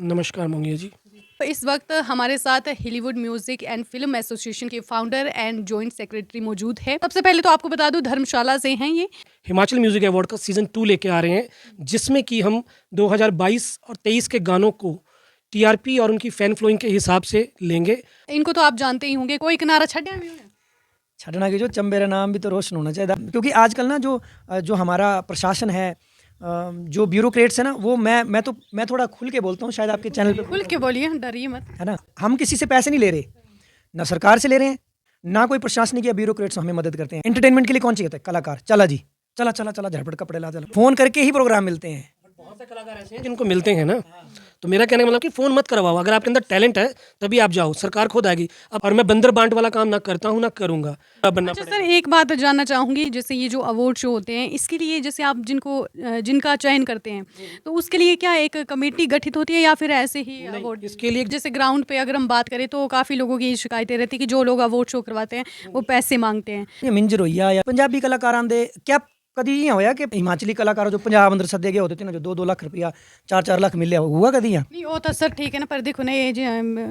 नमस्कार मंगिया जी। तो इस वक्त हमारे साथ Hollywood music and film association के फाउंडर एंड जॉइंट सेक्रेटरी मौजूद है। सबसे पहले तो आपको बता दूं धर्मशाला से हैं ये। हिमाचल म्यूजिक अवार्ड का सीज़न 2 लेके आ रहे हैं, जिसमें कि हम 2022 और 23 के गानों को टीआरपी और उनकी फैन फॉलोइंग के हिसाब से लेंगे। इनको तो आप जानते ही होंगे, कोई किनारा छड्या भी होना। छड़ना की जो चंबेरा नाम भी तो रोशन होना चाहिए, क्योंकि आजकल ना जो जो हमारा प्रशासन है, जो ब्यूरोक्रेट्स है ना, वो मैं थोड़ा खुल के बोलता हूँ, शायद आपके चैनल पे खुल के बोलिए, डरिए मत। है ना। हम किसी से पैसे नहीं ले रहे, ना सरकार से ले रहे हैं, ना कोई प्रशासनिक या ब्यूरोक्रेट्स हमें मदद करते हैं। एंटरटेनमेंट के लिए कौन चाहिए होता है? कलाकार। चला जी, चला चला चला झटपट कपड़े ला, चला फोन करके ही प्रोग्राम मिलते हैं। बहुत से कलाकार ऐसे हैं जिनको मिलते हैं ना, तो मेरा कहने का मतलब कि फ़ोन मत करवाओ। अगर आपके अंदर टैलेंट है तभी आप जाओ, सरकार खुद आएगी। अब और मैं बंदर बांट वाला काम ना करता हूँ ना करूँगा। बनना अच्छा पड़ेगा। सर, एक बात जानना चाहूँगी, जैसे ये जो अवार्ड शो होते हैं, इसके लिए जैसे आप जिनका चयन करते हैं, तो उसके लिए क्या एक कमेटी गठित होती है या फिर ऐसे ही अवार्ड? इसके लिए जैसे ग्राउंड पे अगर हम बात करें तो काफ़ी लोगों की शिकायतें रहती कि जो लोग अवार्ड शो करवाते हैं वो पैसे मांगते हैं। ये मिंजर होइया या पंजाबी कलाकार आंदे क्या कदी इयां होया कि हिमाचली कलाकार जो पंजाब अंदर सदे गए होते थे ना, जो 2-2 लाख रुपया 4-4 लाख मिले हुआ कदी इयां? नहीं वो तो सर ठीक है ना, पर देखो ना ये जो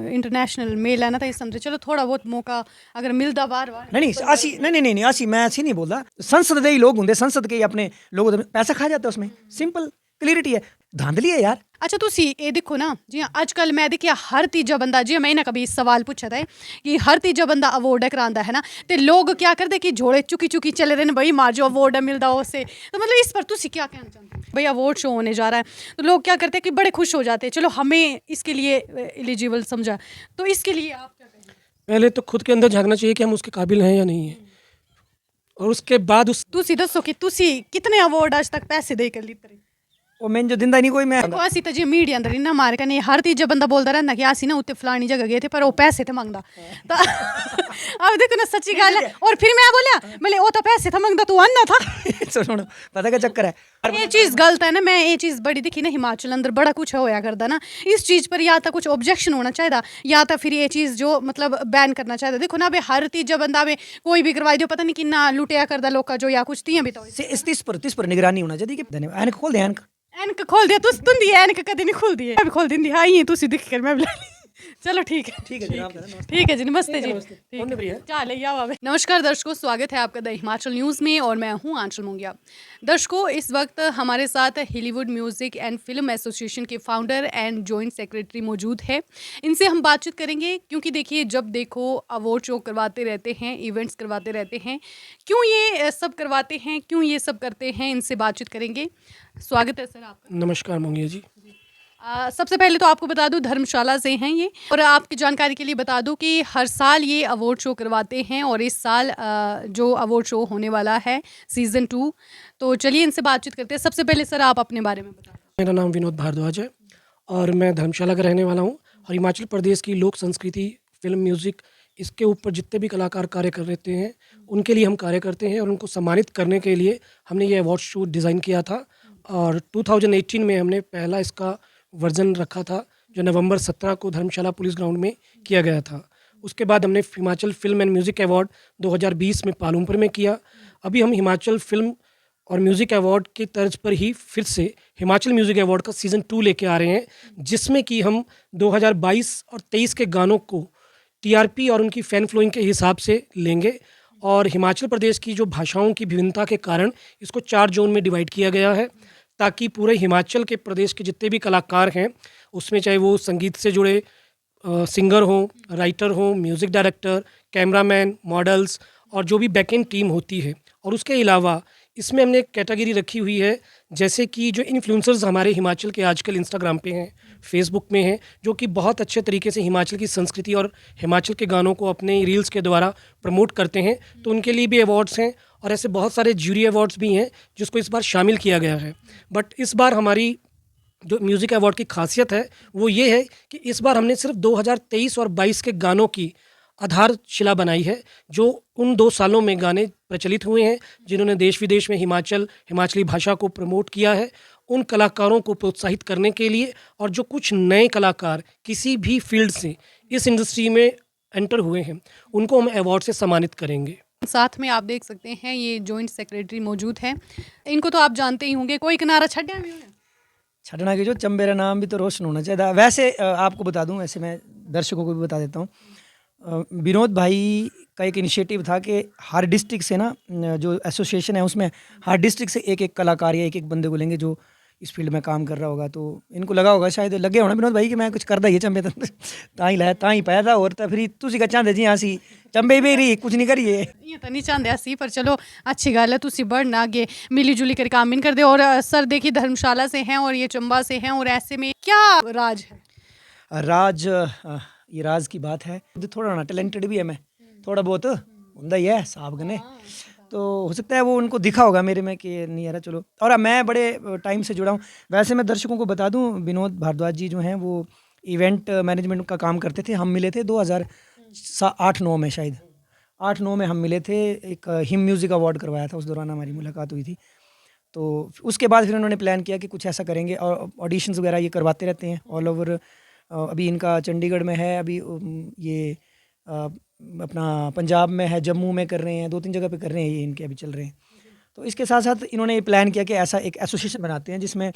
इंटरनेशनल मेल है ना, तो इस समझे चलो थोड़ा बहुत मौका अगर मिलता बार बार। नहीं आसी नहीं आसी, मैं ऐसी नहीं बोलता। संसद दे ही लोग होंगे, संसद के ही अपने लोग होते, पैसा खा जाता है उसमें। सिंपल क्लियरिटी है, धांधली है यार। अच्छा तुसी ये देखो ना जी, आजकल मैं देखिया हर तीजा बंदा जी, मैं ना कभी सवाल पूछा था कि हर तीजा बंदा अवार्ड करांदा है ना, तो लोग क्या करते कि झोड़े चुकी चुकी चले रहे भाई, मार जो अवार्ड मिलता हो उससे। तो मतलब इस पर तुसी क्या कहना चाहते हैं? भाई अवार्ड शो होने जा रहा है तो लोग क्या करते हैं कि बड़े खुश हो जाते हैं, चलो हमें इसके लिए एलिजिबल समझा, तो इसके लिए आप क्या कहेंगे? पहले तो खुद के अंदर झांकना चाहिए कि हम उसके काबिल हैं या नहीं है, और उसके बाद उस तुसी दसो कि तुसी कितने अवार्ड आज तक पैसे दे कर लीते रहे? वो मैं जो दिंदा नहीं कोई, मैं देखो असी तो जी मीडिया अंदर इन्ना मार कने हर तीजा बंदा बोलता रहंदा कि असी ना उत्ते फलानी जगह गए थे पर वो पैसे थे मंगदा। तो अब देखो ना सच्ची गल है, और फिर मैं बोलिया बोले वो तो पैसे था मंगदा, तू अन्ना था। सुनो पता क्या चक्कर है। ये चीज़ गलत है ना, मैं ये चीज़ बड़ी दिखी ना हिमाचल अंदर बड़ा कुछ होया करदा ना, इस चीज़ पर या तो कुछ ऑब्जेक्शन होना चाहिए या तो फिर ये चीज़ जो मतलब बैन करना चाहिए। देखो ना अबे हर तीजा बंदा में कोई भी करवाई दो, पता नहीं कितना लुटिया करदा लोग का जो या कुछ तियां भी तो इस 30 पर निगरानी होना चाहिए कि धन्यवाद। ऐनक खोल दे, ऐनक एनक खोल दिया तुस तुंदी एनक कदी नहीं खुलदी है, मैं भी खोल दिंदी हां ये तुसी दिख कर मैं बुला ली। चलो ठीक है ठीक है जी, नमस्ते जी। हमने भैया चले आओ। नमस्कार दर्शकों, स्वागत है आपका द हिमाचल न्यूज़ में और मैं हूं आंचल मुंगिया। दर्शकों इस वक्त हमारे साथ Hollywood music and film association के फाउंडर एंड जॉइंट सेक्रेटरी मौजूद है। इनसे हम बातचीत करेंगे क्योंकि देखिए जब देखो अवार्ड शो करवाते रहते हैं, इवेंट्स करवाते रहते हैं, क्यों ये सब करवाते हैं, क्यों ये सब करते हैं, इनसे बातचीत करेंगे। स्वागत है सर आपका। नमस्कार मंगिया जी। सबसे पहले तो आपको बता दूं धर्मशाला से हैं ये, और आपकी जानकारी के लिए बता दूं कि हर साल ये अवार्ड शो करवाते हैं और इस साल जो अवार्ड शो होने वाला है सीज़न 2, तो चलिए इनसे बातचीत करते हैं। सबसे पहले सर आप अपने बारे में बताएं। मेरा नाम विनोद भारद्वाज है और मैं धर्मशाला का रहने वाला हूँ, और हिमाचल प्रदेश की लोक संस्कृति, फिल्म, म्यूज़िक, इसके ऊपर जितने भी कलाकार कार्य कर रहते हैं उनके लिए हम कार्य करते हैं, और उनको सम्मानित करने के लिए हमने ये अवार्ड शो डिज़ाइन किया था। और 2018 में हमने पहला इसका वर्जन रखा था, जो नवंबर 17 को धर्मशाला पुलिस ग्राउंड में किया गया था। उसके बाद हमने Himachal film and music award 2020 में पालमपुर में किया। अभी हम हिमाचल फिल्म और म्यूज़िक अवार्ड की तर्ज पर ही फिर से हिमाचल म्यूज़िक अवार्ड का सीज़न 2 लेके आ रहे हैं, जिसमें कि हम 2022 और 23 के गानों को टीआरपी और उनकी फ़ैन फॉलोइंग के हिसाब से लेंगे। और हिमाचल प्रदेश की जो भाषाओं की विभिन्नता के कारण इसको 4 जोन में डिवाइड किया गया है, ताकि पूरे हिमाचल के प्रदेश के जितने भी कलाकार हैं, उसमें चाहे वो संगीत से जुड़े सिंगर हों, राइटर हों, म्यूज़िक डायरेक्टर, कैमरामैन, मॉडल्स और जो भी बैकएंड टीम होती है। और उसके अलावा इसमें हमने एक कैटेगरी रखी हुई है, जैसे कि जो इन्फ्लुएंसर्स हमारे हिमाचल के आजकल इंस्टाग्राम पे हैं, फेसबुक में हैं, जो कि बहुत अच्छे तरीके से हिमाचल की संस्कृति और हिमाचल के गानों को अपने रील्स के द्वारा प्रमोट करते हैं, तो उनके लिए भी अवार्ड्स हैं। और ऐसे बहुत सारे ज्यूरी अवार्ड्स भी हैं जिसको इस बार शामिल किया गया है। बट इस बार हमारी जो म्यूज़िक अवार्ड की खासियत है वो ये है कि इस बार हमने सिर्फ 2023 और 22 के गानों की आधारशिला बनाई है, जो उन 2 सालों में गाने प्रचलित हुए हैं, जिन्होंने देश विदेश में हिमाचली भाषा को प्रमोट किया है। उन कलाकारों को प्रोत्साहित करने के लिए, और जो कुछ नए कलाकार किसी भी फील्ड से इस इंडस्ट्री में एंटर हुए हैं, उनको हम अवार्ड से सम्मानित करेंगे। साथ में आप देख सकते हैं ये जॉइंट सेक्रेटरी मौजूद है, इनको तो आप जानते ही होंगे, कोई किनारा छड्या भी होना। छटना की जो चंबेरा नाम भी तो रोशन होना चाहिए था। वैसे आपको बता दूं, वैसे मैं दर्शकों को भी बता देता हूँ। विनोद भाई का एक इनिशिएटिव था कि हर डिस्ट्रिक्ट से ना जो एसोसिएशन है उसमें हर डिस्ट्रिक्ट से एक एक कलाकार या एक एक बंदे को लेंगे जो इस फील्ड में काम कर रहा होगा। तो इनको लगा होगा, शायद लगे होना विनोद भाई कि मैं कुछ करदा ही है चंबे तां लाया तां ही पैदा और तो फिर तुसी का चाहते जी ਅਸੀਂ चंबे भी रही कुछ नहीं करिए। इयां तो नहीं चाहते असी, पर चलो अच्छी गल है, तुसी बढ़ना आगे मिली जुली कर काम इन कर दे। और सर देखिए धर्मशाला से हैं और ये चंबा से हैं, और ऐसे में क्या राज है? राज ये राज की बात है, थोड़ा ना टैलेंटेड भी है मैं, थोड़ा बहुत ਹੁੰਦਾ ही है साहब कने, तो हो सकता है वो उनको दिखा होगा मेरे में कि नहीं यार चलो। और मैं बड़े टाइम से जुड़ा हूँ। वैसे मैं दर्शकों को बता दूं, विनोद भारद्वाज जी जो हैं वो इवेंट मैनेजमेंट का काम करते थे। हम मिले थे 2008-9 में, शायद 8-9 में हम मिले थे। एक हिम म्यूज़िक अवार्ड करवाया था, उस दौरान हमारी मुलाकात हुई थी। तो उसके बाद फिर उन्होंने प्लान किया कि कुछ ऐसा करेंगे, और ऑडिशंस वगैरह ये करवाते रहते हैं ऑल ओवर। अभी इनका चंडीगढ़ में है, अभी ये अपना पंजाब में है, जम्मू में कर रहे हैं, 2-3 जगह पे कर रहे हैं, ये इनके अभी चल रहे हैं। तो इसके साथ साथ इन्होंने ये प्लान किया कि ऐसा एक एसोसिएशन बनाते हैं, जिसमें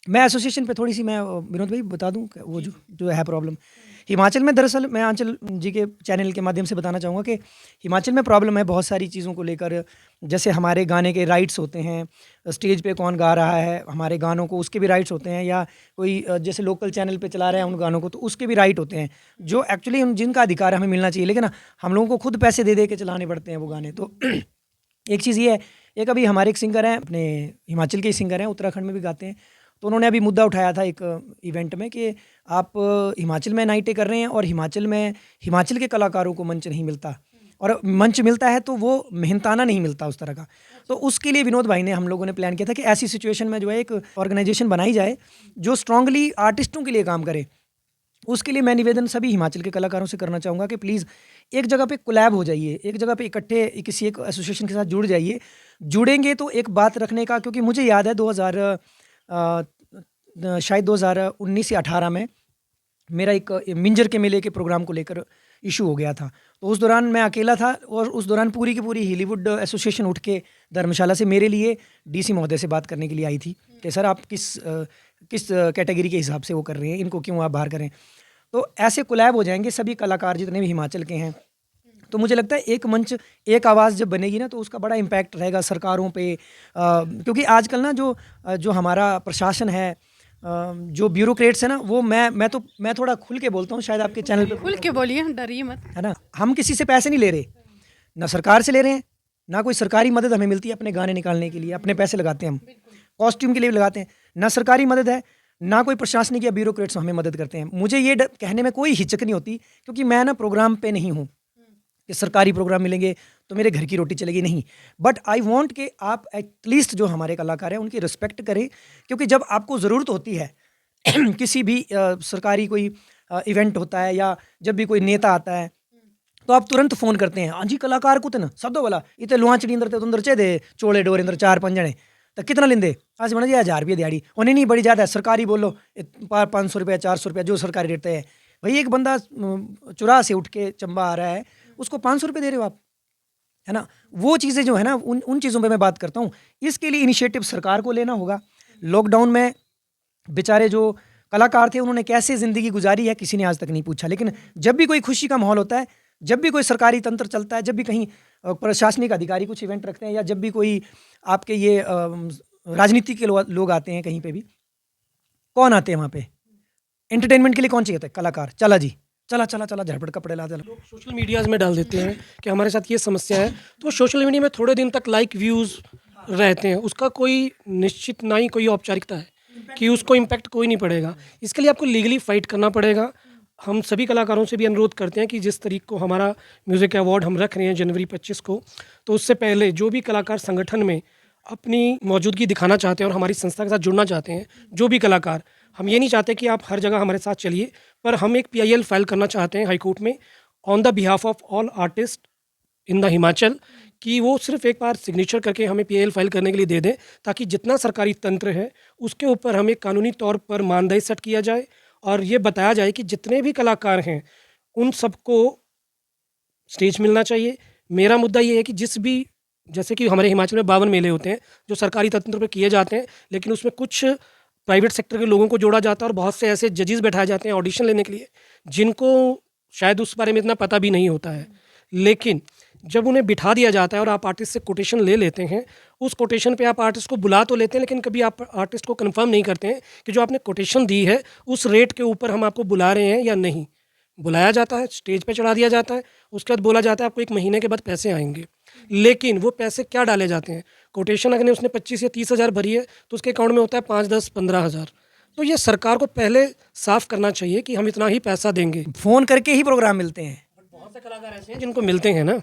मैं एसोसिएशन पे थोड़ी सी मैं विनोद भाई बता दूं कि वो जो है प्रॉब्लम हिमाचल में। दरअसल मैं आंचल जी के चैनल के माध्यम से बताना चाहूँगा कि हिमाचल में प्रॉब्लम है बहुत सारी चीज़ों को लेकर। जैसे हमारे गाने के राइट्स होते हैं, स्टेज पे कौन गा रहा है हमारे गानों को, उसके भी राइट्स होते हैं, या कोई जैसे लोकल चैनल पे चला रहे हैं उन गानों को, तो उसके भी राइट होते हैं, जो एक्चुअली जिनका अधिकार हमें मिलना चाहिए, लेकिन हम लोगों को खुद पैसे दे दे के चलाने पड़ते हैं वो गाने। तो एक चीज़ ये है। एक अभी हमारे एक सिंगर हैं, अपने हिमाचल के ही सिंगर हैं, उत्तराखंड में भी गाते हैं, तो उन्होंने अभी मुद्दा उठाया था एक इवेंट में कि आप हिमाचल में नाइटें कर रहे हैं और हिमाचल में हिमाचल के कलाकारों को मंच नहीं मिलता, और मंच मिलता है तो वो मेहनताना नहीं मिलता उस तरह का। तो उसके लिए विनोद भाई ने, हम लोगों ने प्लान किया था कि ऐसी सिचुएशन में जो है एक ऑर्गेनाइजेशन बनाई जाए जो स्ट्रांगली आर्टिस्टों के लिए काम करे। उसके लिए मैं निवेदन सभी हिमाचल के कलाकारों से करना चाहूँगा कि प्लीज़ एक जगह पे कोलैब हो जाइए, एक जगह पे इकट्ठे किसी एक एसोसिएशन के साथ जुड़ जाइए। जुड़ेंगे तो एक बात रखने का, क्योंकि मुझे याद है 2019 या 18 में मेरा एक मिंजर के मेले के प्रोग्राम को लेकर इशू हो गया था। तो उस दौरान मैं अकेला था, और उस दौरान पूरी की पूरी हॉलीवुड एसोसिएशन उठ के धर्मशाला से मेरे लिए डीसी महोदय से बात करने के लिए आई थी कि सर आप किस कैटेगरी के हिसाब से वो कर रहे हैं, इनको क्यों आप बाहर करें। तो ऐसे कोलैब हो जाएंगे सभी कलाकार जितने भी हिमाचल के हैं। तो मुझे लगता है एक मंच, एक आवाज़ जब बनेगी ना, तो उसका बड़ा इम्पैक्ट रहेगा सरकारों पे। क्योंकि आजकल ना जो हमारा प्रशासन है, जो ब्यूरोक्रेट्स है ना, वो मैं थोड़ा खुल के बोलता हूँ, शायद आपके चैनल पे खुल के बोलिए, डरिए मत। है ना। हम किसी से पैसे नहीं ले रहे, ना सरकार से ले रहे हैं, ना कोई सरकारी मदद हमें मिलती है अपने गाने निकालने के लिए। अपने पैसे लगाते हैं हम, कॉस्ट्यूम के लिए भी लगाते हैं, ना सरकारी मदद है, ना कोई प्रशासनिक या ब्यूरोक्रेट्स हमें मदद करते हैं। मुझे ये कहने में कोई हिचक नहीं होती, क्योंकि मैं ना प्रोग्राम पे नहीं हूँ कि सरकारी प्रोग्राम मिलेंगे तो मेरे घर की रोटी चलेगी, नहीं। बट आई वांट कि आप एटलीस्ट जो हमारे कलाकार हैं उनकी रिस्पेक्ट करें, क्योंकि जब आपको ज़रूरत होती है किसी भी सरकारी कोई इवेंट होता है, या जब भी कोई नेता आता है, तो आप तुरंत फ़ोन करते हैं, हाँ जी कलाकार कुछ ना सब दो वाला इतने लुआंचड़ी अंदर तो अंदर चाहिए चोले डोरे अंदर 4-5 जने, तो कितना लेंदे आज बना जी 1000 रुपये दिहाड़ी, उन्हें नहीं बड़ी ज़्यादा है, सरकारी बोलो 500 रुपया 400 रुपया जो सरकारी रेट है। भाई एक बंदा चुरा से उठ के चंबा आ रहा है, उसको 500 रुपये दे रहे हो आप, है ना। वो चीज़ें जो है ना, उन चीज़ों पे मैं बात करता हूँ। इसके लिए इनिशिएटिव सरकार को लेना होगा। लॉकडाउन में बेचारे जो कलाकार थे उन्होंने कैसे ज़िंदगी गुजारी है किसी ने आज तक नहीं पूछा, लेकिन जब भी कोई खुशी का माहौल होता है, जब भी कोई सरकारी तंत्र चलता है, जब भी कहीं प्रशासनिक अधिकारी कुछ इवेंट रखते हैं, या जब भी कोई आपके ये राजनीति के लोग आते हैं कहीं पे भी, कौन आते हैं वहाँ पे एंटरटेनमेंट के लिए? कौन चाहिए होता है? कलाकार। चला जी, चला चला चला झटपट कपड़े ला, चला। लोग सोशल मीडियाज़ में डाल देते हैं कि हमारे साथ ये समस्या है, तो सोशल मीडिया में थोड़े दिन तक लाइक व्यूज़ रहते हैं, उसका कोई निश्चित ना ही कोई औपचारिकता है कि उसको इम्पैक्ट कोई नहीं पड़ेगा। इसके लिए आपको लीगली फ़ाइट करना पड़ेगा। हम सभी कलाकारों से भी अनुरोध करते हैं कि जिस तारीख को हमारा म्यूज़िक अवार्ड हम रख रहे हैं जनवरी 25 को, तो उससे पहले जो भी कलाकार संगठन में अपनी मौजूदगी दिखाना चाहते हैं और हमारी संस्था के साथ जुड़ना चाहते हैं, जो भी कलाकार, हम ये नहीं चाहते कि आप हर जगह हमारे साथ चलिए, पर हम एक PIL फाइल करना चाहते हैं हाई कोर्ट में on the behalf of all artist in the Himachal, कि वो सिर्फ एक बार सिग्नेचर करके हमें PIL फाइल करने के लिए दे दें, ताकि जितना सरकारी तंत्र है उसके ऊपर हमें कानूनी तौर पर मानदेय सेट किया जाए, और ये बताया जाए कि जितने भी कलाकार हैं उन सबको स्टेज मिलना चाहिए। मेरा मुद्दा ये है कि जैसे कि हमारे हिमाचल में 52 मेले होते हैं जो सरकारी तंत्र पे किए जाते हैं, लेकिन उसमें कुछ प्राइवेट सेक्टर के लोगों को जोड़ा जाता है और बहुत से ऐसे जजेस बैठाए जाते हैं ऑडिशन लेने के लिए जिनको शायद उस बारे में इतना पता भी नहीं होता है। लेकिन जब उन्हें बिठा दिया जाता है और आप आर्टिस्ट से कोटेशन ले लेते हैं, उस कोटेशन पे आप आर्टिस्ट को बुला तो लेते हैं, लेकिन कभी आप आर्टिस्ट को कंफर्म नहीं करते हैं कि जो आपने कोटेशन दी है उस रेट के ऊपर हम आपको बुला रहे हैं या नहीं। बुलाया जाता है, स्टेज पे चढ़ा दिया जाता है, उसके बाद बोला जाता है आपको 1 महीने के बाद पैसे आएंगे। लेकिन वो पैसे क्या डाले जाते हैं? कोटेशन अगर उसने 25 या 30 हज़ार भरी है तो उसके अकाउंट में होता है 5, 10, 15 हज़ार। तो ये सरकार को पहले साफ करना चाहिए कि हम इतना ही पैसा देंगे। फ़ोन करके ही प्रोग्राम मिलते हैं। बहुत से कलाकार ऐसे हैं जिनको मिलते हैं ना,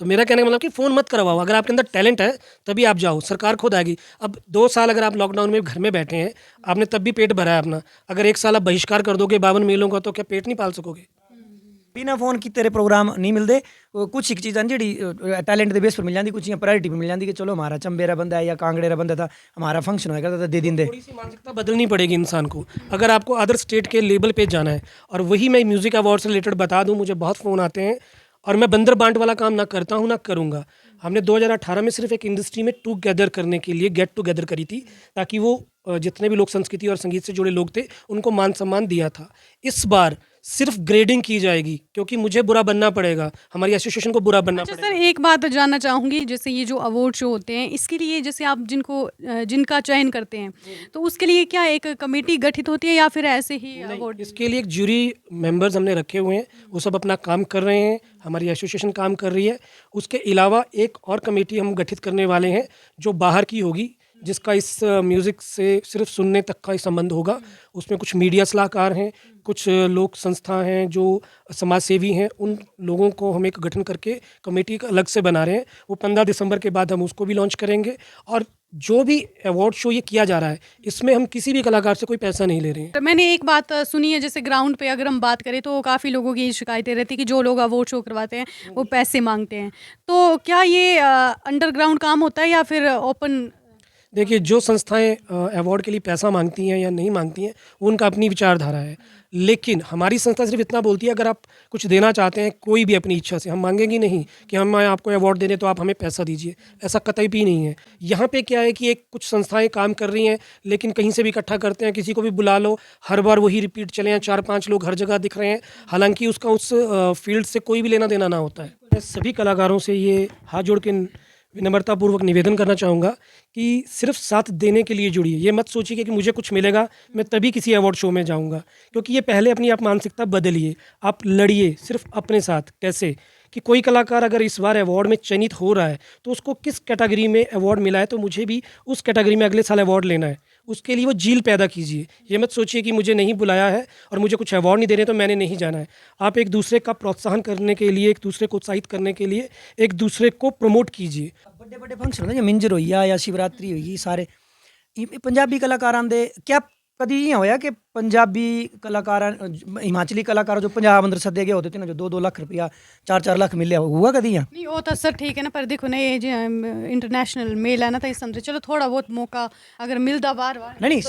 तो मेरा कहने का मतलब कि फ़ोन मत करवाओ। अगर आपके अंदर टैलेंट है तभी आप जाओ, सरकार खुद आएगी। अब 2 साल अगर आप लॉकडाउन में घर में बैठे हैं, आपने तब भी पेट भरा है अपना। अगर 1 साल आप बहिष्कार कर दोगे 52 मेलों का, तो क्या पेट नहीं पाल सकोगे? बिना फोन की तेरे प्रोग्राम नहीं मिलते। कुछ एक चीज़ां जी टैलेंट के बेस पर मिल जाती, कुछ प्रायोरिटी पर मिल जाती कि चलो हमारा चंबेरा बंदा है या कांगड़ेरा बंदा था, हमारा फंक्शन होएगा तो दे देंगे। थोड़ी सी मानसिकता बदलनी पड़ेगी इंसान को। अगर आपको अदर स्टेट के लेवल पे जाना है, और वही मैं म्यूज़िक अवार्ड से रिलेटेड बता दूं, मुझे बहुत फ़ोन आते हैं और मैं बंदर बांट वाला काम ना करता हूं ना करूंगा। हमने 2018 में सिर्फ एक इंडस्ट्री में टूगेदर करने के लिए गेट टुगेदर करी थी, ताकि वो जितने भी लोग संस्कृति और संगीत से जुड़े लोग थे उनको मान सम्मान दिया था। इस बार सिर्फ ग्रेडिंग की जाएगी क्योंकि मुझे बुरा बनना पड़ेगा, हमारी एसोसिएशन को बुरा बनना अच्छा पड़ेगा। सर, एक बात जानना चाहूँगी, जैसे ये जो अवार्ड शो होते हैं इसके लिए जैसे आप जिनका चयन करते हैं तो उसके लिए क्या एक कमेटी गठित होती है या फिर ऐसे ही अवार्ड? इसके लिए एक ज्यूरी मेंबर्स हमने रखे हुए हैं, वो सब अपना काम कर रहे हैं, हमारी एसोसिएशन काम कर रही है। उसके अलावा एक और कमेटी हम गठित करने वाले हैं जो बाहर की होगी, जिसका इस म्यूज़िक से सिर्फ सुनने तक का ही संबंध होगा। उसमें कुछ मीडिया सलाहकार हैं, कुछ लोक संस्था हैं जो समाज सेवी हैं, उन लोगों को हम एक गठन करके कमेटी का अलग से बना रहे हैं। वो 15 दिसंबर के बाद हम उसको भी लॉन्च करेंगे। और जो भी अवार्ड शो ये किया जा रहा है, इसमें हम किसी भी कलाकार से कोई पैसा नहीं ले रहे हैं। तो मैंने एक बात सुनी है, जैसे ग्राउंड पे अगर हम बात करें तो काफ़ी लोगों की शिकायतें रहती है कि जो लोग अवार्ड शो करवाते हैं वो पैसे मांगते हैं। तो क्या ये अंडरग्राउंड काम होता है या फिर ओपन? देखिए, जो संस्थाएं अवार्ड के लिए पैसा मांगती हैं या नहीं मांगती हैं, वो उनका अपनी विचारधारा है। लेकिन हमारी संस्था सिर्फ इतना बोलती है, अगर आप कुछ देना चाहते हैं कोई भी अपनी इच्छा से, हम मांगेंगे नहीं कि हम आपको अवार्ड दे दें तो आप हमें पैसा दीजिए। ऐसा कतई भी नहीं है। यहाँ पे क्या है कि एक कुछ संस्थाएं काम कर रही हैं, लेकिन कहीं से भी इकट्ठा करते हैं, किसी को भी बुला लो, हर बार वही रिपीट चले हैं, 4-5 लोग हर जगह दिख रहे हैं, हालांकि उसका उस फील्ड से कोई भी लेना देना ना होता है। मैं सभी कलाकारों से ये हाथ जोड़ के विनम्रतापूर्वक निवेदन करना चाहूँगा कि सिर्फ साथ देने के लिए जुड़िए। ये मत सोचिए कि मुझे कुछ मिलेगा मैं तभी किसी अवार्ड शो में जाऊँगा, क्योंकि ये पहले अपनी आप मानसिकता बदलिए। आप लड़िए सिर्फ अपने साथ। कैसे कि कोई कलाकार अगर इस बार अवार्ड में चयनित हो रहा है तो उसको किस कैटेगरी में अवार्ड मिला है, तो मुझे भी उस कैटेगरी में अगले साल अवार्ड लेना है। उसके लिए वो जील पैदा कीजिए। ये मत सोचिए कि मुझे नहीं बुलाया है और मुझे कुछ अवार्ड नहीं दे रहे तो मैंने नहीं जाना है। आप एक दूसरे का प्रोत्साहन करने के लिए, एक दूसरे को उत्साहित करने के लिए एक दूसरे को प्रमोट कीजिए। बड़े बड़े फंक्शन होंदे, मिंजर होई या शिवरात्रि होई, सारे पंजाबी कलाकारां दे क्या कदी इ'यां होया कि पंजाबी कलाकारां हिमाचली कलाकार जो पंजाब अंदर सद्दे गए होते थे ना, जो 2-2 लाख रुपया 4-4 लाख मिले, हुआ कदी इ'यां? नहीं वो तो सर ठीक है ना, पर देखो ना ये जो इंटरनेशनल मेल है ना, तो इस समझे चलो थोड़ा बहुत मौका अगर मिलता बार बार। नहीं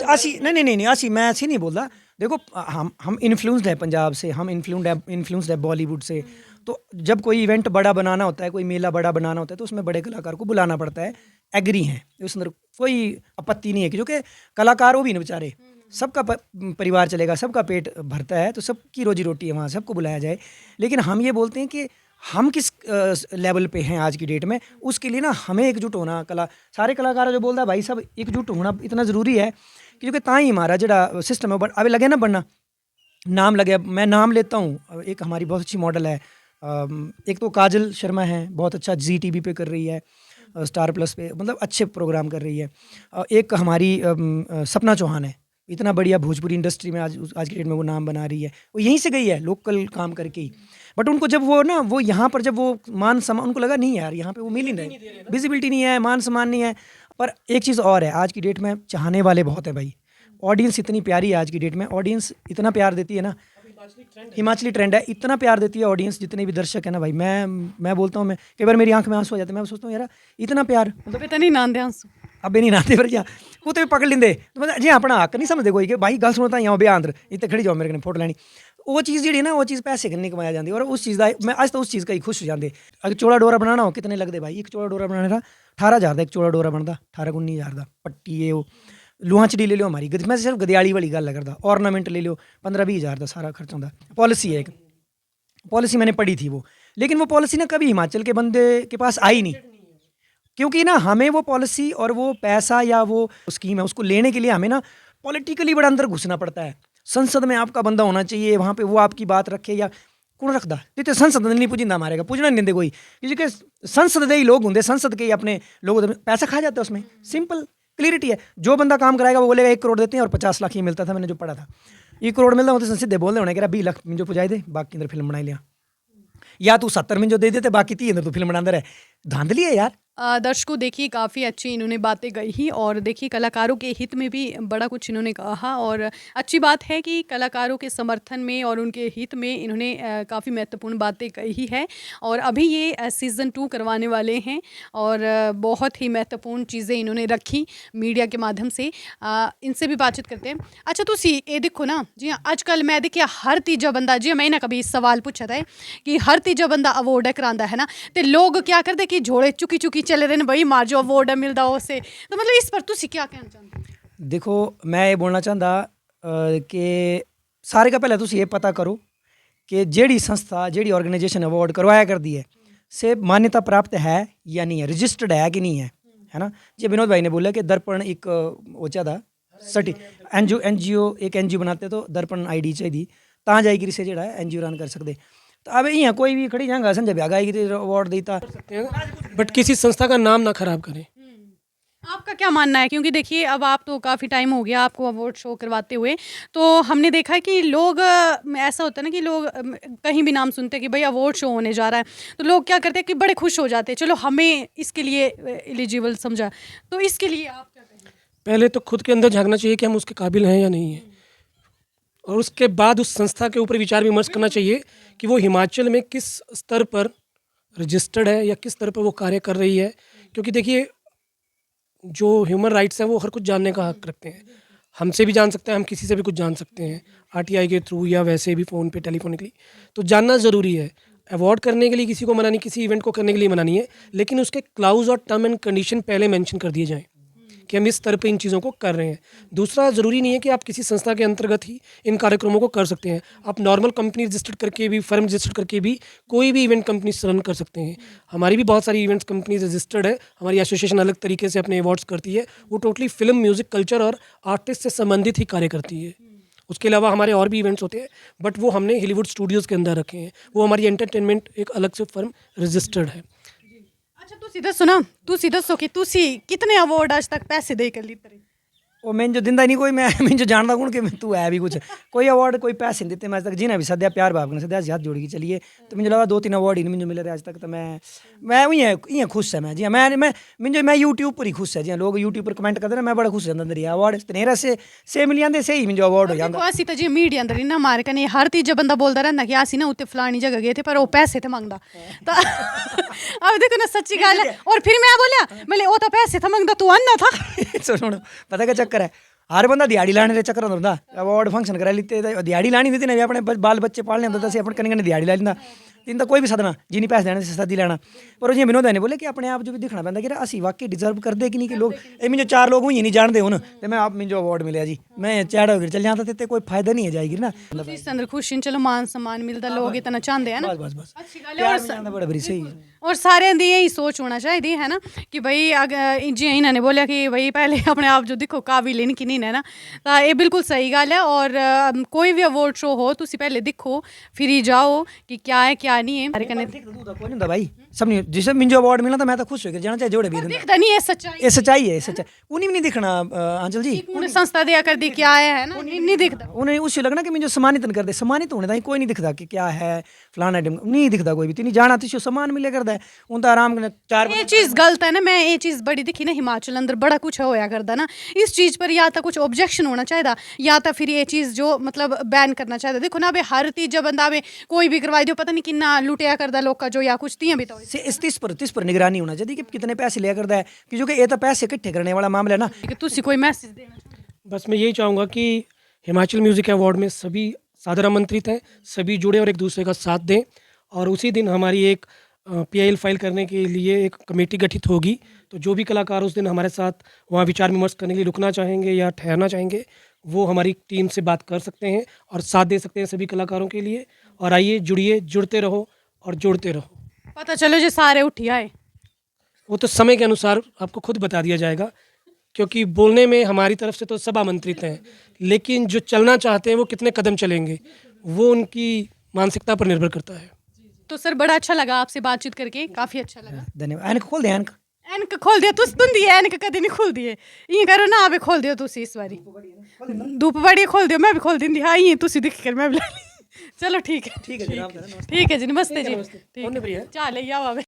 असी मैं ऐसी नहीं बोलता। देखो हम इन्फ्लुएंस्ड है पंजाब से, हम इन्फ्लुएंस्ड है बॉलीवुड से। तो जब कोई इवेंट बड़ा बनाना होता है, कोई मेला बड़ा बनाना होता है, तो उसमें बड़े कलाकार को बुलाना पड़ता है। एग्री हैं, उस अंदर कोई आपत्ति नहीं है कि, जो कि कलाकार वो भी नहीं बेचारे, सबका परिवार चलेगा, सबका पेट भरता है, तो सबकी रोजी रोटी है, वहाँ सबको बुलाया जाए। लेकिन हम ये बोलते हैं कि हम किस लेवल पे हैं आज की डेट में, उसके लिए ना हमें एकजुट होना, सारे कलाकार जो बोलता है भाई साहब एकजुट होना इतना ज़रूरी है, क्योंकि ताई हमारा जो सिस्टम है अभी लगे ना बनना, नाम लगे। मैं नाम लेता हूँ, एक हमारी बहुत अच्छी मॉडल है, एक तो काजल शर्मा है, बहुत अच्छा जी TV पे कर रही है, स्टार प्लस पे, मतलब अच्छे प्रोग्राम कर रही है। एक हमारी सपना चौहान है, इतना बढ़िया भोजपुरी इंडस्ट्री में आज की डेट में वो नाम बना रही है। वो यहीं से गई है लोकल काम करके ही, बट उनको जब वो यहाँ पर जब वो मान सम्मान, उनको लगा नहीं यार यहाँ पे वो मिल ही नहीं, विजिबिलिटी नहीं है, मान सम्मान नहीं है। पर एक चीज़ और है, आज की डेट में चाहने वाले बहुत है भाई, ऑडियंस इतनी प्यारी है आज की डेट में, ऑडियंस इतना प्यार देती है ना, हिमाचली ट्रेंड है, इतना प्यार देती है ऑडियंस, जितने भी दर्शक है ना भाई, मैं बोलता हूँ, मैं कई बार मेरी आंख में आंसू आ जाते हैं, मैं सोचता हूँ यार इतना प्यार, मतलब इतना नहीं नांदे आंसू अबे नहीं नाते पर वो तो पकड़ लेंदे, तो मतलब जी अपना हक नहीं समझते कोई कि भाई गल सुनो, यहाँ बे आंदर इतने खड़ी जाओ मेरे कने फोटो लैनी। वो चीज़ जी ना, वो चीज़ पैसे कन्नै कमाया जाती है, और उस चीज़ का मैं अज तो उस चीज़ का ही खुश हो जाते। अगर चौड़ा डोरा बनाना हो कितने लगते भाई, एक चौड़ा डोरा बनाने का 18,000 का एक चौड़ा डोरा बनता, 18-19,000 का पट्टी है वो, लुहांचड़ी ले लो हमारी, मैं सिर्फ गदियाली वाली गल करदा, ऑर्नामेंट ले लो 15-20 हज़ार का सारा खर्च होंदा। पॉलिसी है एक, पॉलिसी मैंने पढ़ी थी वो, लेकिन वो पॉलिसी ना कभी हिमाचल के बंदे के पास आई नहीं, क्योंकि ना हमें वो पॉलिसी और वो पैसा या वो स्कीम है उसको लेने के लिए हमें ना पॉलिटिकली बड़ा अंदर घुसना पड़ता है। संसद में आपका बंदा होना चाहिए, वहाँ पे वो आपकी बात रखे, या कौन रखता जितने संसद नहीं पुजिंदा मारेगा, पुजना नहीं देंगे कोई, क्योंकि संसद के ही लोग होंगे, संसद के ही अपने लोग होते, पैसा खा जाता है उसमें, सिंपल क्लियरिटी है। जो बंदा काम कराएगा वो बोलेगा 1 करोड़ देते हैं और 50 लाख ही मिलता था, मैंने जो पढ़ा था 1 करोड़ मिलता होता, सीधे बोलने होने कि 20 लाख मिंजो पुजाई दे, बाकी अंदर फिल्म बनाई लिया, या तू 70 मिंजो दे देते, बाकी 30 अंदर तू फिल्म बनाता रहे, धांधली है यार। दर्शकों देखिए काफ़ी अच्छी इन्होंने बातें कही और देखिए कलाकारों के हित में भी बड़ा कुछ इन्होंने कहा और अच्छी बात है कि कलाकारों के समर्थन में और उनके हित में इन्होंने काफ़ी महत्वपूर्ण बातें कही है। और अभी ये सीज़न 2 करवाने वाले हैं और बहुत ही महत्वपूर्ण चीज़ें इन्होंने रखी मीडिया के माध्यम से। इनसे भी बातचीत करते हैं। अच्छा तुसी ये देखो ना जी, आजकल मैं देखिए हर तीजा बंदा जी, मैं ना कभी सवाल पूछा था कि हर तीजा बंदा अवार्ड करांदा है ना, तो लोग क्या करते कि झोले चुकी चुकी चले रहे भाई, मार जो अवार्ड मिलता उससे, तो मतलब इस पर तुसी क्या कहना चाहते हैं? देखो मैं ये बोलना चाहता कि सारे का पहले तुसी ये पता करो कि जेड़ी संस्था जेड़ी ऑर्गेनाइजेशन अवार्ड करवाया कर दी है से मान्यता प्राप्त है या नहीं है, रजिस्टर्ड है कि नहीं है ना। जी विनोद भाई ने बोला कि दर्पण एक वो चाहिए सर्टि एनजीओ एक एनजीओ बनाते तो दर्पण आईडी चाहिए तां जाएगी से जेड़ा है एनजीओ रन कर सकते। तो अब यहाँ कोई भी खड़ी जाएगा संजय भ्यागा आएगी अवार्ड देता, बट किसी संस्था का नाम ना खराब करें। आपका क्या मानना है? क्योंकि देखिए अब आप तो काफ़ी टाइम हो गया आपको अवार्ड शो करवाते हुए, तो हमने देखा है कि लोग ऐसा होता है ना कि लोग कहीं भी नाम सुनते हैं कि भाई अवार्ड शो होने जा रहा है, तो लोग क्या करते हैं कि बड़े खुश हो जाते हैं, चलो हमें इसके लिए एलिजिबल समझा। तो इसके लिए आप क्या कहेंगे? पहले तो खुद के अंदर झांकना चाहिए कि हम उसके काबिल हैं या नहीं हैं, और उसके बाद उस संस्था के ऊपर विचार विमर्श करना चाहिए कि वो हिमाचल में किस स्तर पर रजिस्टर्ड है या किस स्तर पर वो कार्य कर रही है। क्योंकि देखिए जो ह्यूमन राइट्स हैं वो हर कुछ जानने का हक रखते हैं, हमसे भी जान सकते हैं, हम किसी से भी कुछ जान सकते हैं आरटीआई के थ्रू या वैसे भी फ़ोन पे टेलीफोनिकली, तो जानना ज़रूरी है। अवॉर्ड करने के लिए किसी को मना नहीं, किसी इवेंट को करने के लिए मना नहीं है, लेकिन उसके क्लाउज और टर्म एंड कंडीशन पहले मेंशन कर दिए जाएं कि हम इस स्तर पे इन चीज़ों को कर रहे हैं। दूसरा, ज़रूरी नहीं है कि आप किसी संस्था के अंतर्गत ही इन कार्यक्रमों को कर सकते हैं, आप नॉर्मल कंपनी रजिस्टर्ड करके भी, फर्म रजिस्टर्ड करके भी कोई भी इवेंट कंपनी रन कर सकते हैं। हमारी भी बहुत सारी इवेंट्स कंपनीज रजिस्टर्ड है, हमारी एसोसिएशन अलग तरीके से अपने अवार्ड्स करती है, वो टोटली फिल्म, म्यूज़िक, कल्चर और आर्टिस्ट से संबंधित ही कार्य करती है। उसके अलावा हमारे और भी इवेंट्स होते हैं, बट वो हमने हॉलीवुड स्टूडियोज़ के अंदर रखे हैं, वो हमारी एंटरटेनमेंट एक अलग से फर्म रजिस्टर्ड है। अच्छा तुसी दसो ना, तुसी दसो कि तुसी कितने अवार्ड आज तक पैसे दे कर लीते रहे? वो मैं जो दिंदा नहीं कोई, मैं जो जानता हूँ कि तू है भी कुछ, कोई अवार्ड कोई पैसे नहीं देते मैं आज तक, जिन्हें भी सद्या प्यार भाव ने सद्या हाथ जोड़ के चलिए, तो मुझे लगा 2-3 अवार्ड ही नहीं मुझे मिले रहे आज तक। तो मैं वही खुश है, मैं जी मैं यूट्यूब पर ही खुश है, जी लोग यूट्यूब पर कमेंट करते ना, मैं बड़ा खुश होंदा रिहा अवार्ड तेरा से मिल जाते से ही मुझे अवार्ड हो जाता। देखो असी तो जी मीडिया अंदर ना मारे कने हर तीजा बंदा बोलता रहना कि असी ना उत्ते फलानी जगह गए थे पर वो पैसे थे मंगदा, तो अब देखो ना सच्ची गल है। और फिर मैं बोलिया मैं वो तो पैसे थे मंगदा, तू अन्ना था। सुनो पता क्या चक्कर है, हर बंदा दिहाड़ी लाने के चक्कर होंदा, अवार्ड फंक्शन करा लेते, दिहाड़ी लानी देती ना, अपने बाल बच्चे पालने होंगे तो अपने कन्ने कन्ने दिहाड़ी ला लेंदा, इनका कोई भी सदना जिन्हें पैसे देने से सदी लेना। पर जियां विनोद ने बोले कि अपने आप जो भी दिखना पैंदा कि असी वाकई डिजर्व करते कि नहीं, कि लोग ये मुझे 4 लोग हुई नहीं जानते हुन तो मैं आप मुझे अवार्ड मिले जी, मैं चैड़ होकर चल जाता तो कोई फायदा नहीं है जाएगी ना। इस अंदर खुश इन, चलो मान सम्मान मिलता, लोग इतना चाहते हैं ना, बस अच्छी गल है। बड़ा बड़ी सही। और सारे दी यही सोच होना चाहिए है ना कि भाई अगर जियां इन्होंने बोलिया कि भाई पहले अपने आप जो दिखो काबिल इन कि नहीं है ना, तो ये बिल्कुल सही गल है। और कोई भी अवार्ड शो हो तुसी पहले दिखो फिर ही जाओ कि क्या है क्या नहीं है। कोई नहीं होता भाई, सब नहीं जिसे मुझे अवार्ड मिला था मैं तो खुश हो गया, जाना चाहे जोड़े भी दिखता नहीं है सच्चाई, ये सच्चाई है, सच्चाई उन्हें भी नहीं दिखना आंचल जी, उन्हें संस्था दिया कर दी क्या है ना, नहीं दिखता उन्हें उससे लगना कि मुझे सम्मानित कर दे, सम्मानित होने ताई कोई नहीं दिखता कि क्या है फलाना आइटम नहीं दिखता, कोई भी नहीं जाना तो सम्मान मिले करता है उनका आराम करना। 4 ये चीज़ गलत है ना, मैं ये चीज़ बड़ी दिखी ना हिमाचल अंदर बड़ा कुछ होया करता ना, इस चीज़ पर या तो कुछ ऑब्जेक्शन होना चाहिए या तो फिर ये चीज़ जो मतलब बैन करना चाहिए। देखो ना अबे हर तीजा बंदा में कोई भी करवाई दो, पता नहीं कितना लुटिया करता लोग का जो या कुछ तियां भी तो इस 30 पर निगरानी होना चाहिए कि कितने पैसे लिया करता है, क्योंकि ये तो पैसे इकट्ठे करने वाला मामला है ना। कि तुसी कोई मैसेज देना? बस मैं यही चाहूँगा कि हिमाचल म्यूज़िक अवार्ड में सभी सादर आमंत्रित हैं, सभी जुड़े और एक दूसरे का साथ दें। और उसी दिन हमारी एक PIL फाइल करने के लिए एक कमेटी गठित होगी तो जो भी कलाकार उस दिन हमारे साथ वहाँ विचार विमर्श करने के लिए रुकना चाहेंगे या ठहरना चाहेंगे, वो हमारी टीम से बात कर सकते हैं और साथ दे सकते हैं सभी कलाकारों के लिए। और आइए, जुड़िए, जुड़ते रहो और जोड़ते रहो। पता चलो जो सारे उठी आए। वो तो समय के अनुसार आपको खुद बता दिया जाएगा, क्योंकि बोलने में हमारी तरफ से तो सब आमंत्रित हैं, लेकिन जो चलना चाहते हैं वो कितने कदम चलेंगे, वो उनकी मानसिकता पर निर्भर करता है। तो सर बड़ा अच्छा लगा आपसे बातचीत करके, काफ़ी अच्छा लगा। धन्यवाद। ऐनक खोल दे, ऐनक ਐਨਕ ਖੋਲ ਦਿਓ ਤੁਸੀਂ, ਤੁੰਦੀ ਐਨਕ ਕਦੇ ਨਹੀਂ ਖੁੱਲਦੀ ਏ। ਇਹ ਕਰੋ ਨਾ, ਆਵੇ ਖੋਲ ਦਿਓ ਤੁਸੀਂ ਇਸ ਵਾਰੀ। ਧੁੱਪ ਬੜੀ ਖੋਲ ਦਿਓ, ਮੈਂ ਵੀ ਖੋਲ ਦਿੰਦੀ। ਹਾਂ ਇਹ ਤੁਸੀਂ ਦਿਖ ਕਰ ਮੈਂ ਵੀ ਲੈ ਲਈ। ਚਲੋ ਠੀਕ ਹੈ, ठीक है जनाब, नमस्ते। ठीक है जी, नमस्ते जी। नमस्ते। ठीक कौन है भैया? है, चाह ले आओ आवे।